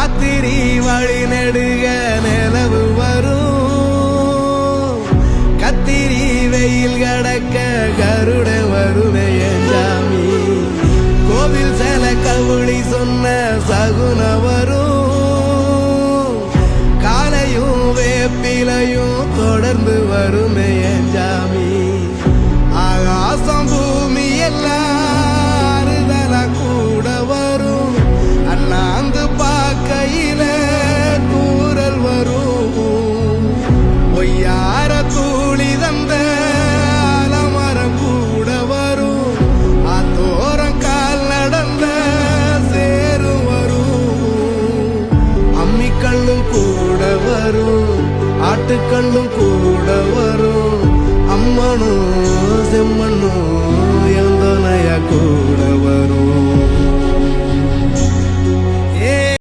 ராத்திரி வழி நெடுக நிலவு வரும் கத்திரி வெயில் கடக்க கருட வருமே சாமி கோவில் சில கவுளி சொன்ன சகுன வரும் காலையும் வேப்பிலையும் தொடர்ந்து வருமே சாமி ஆகாசம் பூமி எல்லாருதல கூட வரும் அண்ணாந்து பார்க்கையில தூரல் வரும் பொய்யார தூளி தந்த அலமரம் கூட வரும் ஆத்தோரம் கால் நடந்த சேரும் வரும் அம்மிக்கல்லும் கூட வரும் ஆட்டுக்கல்லும் கூட வரும் அம்மனும் செம்மண்ணும்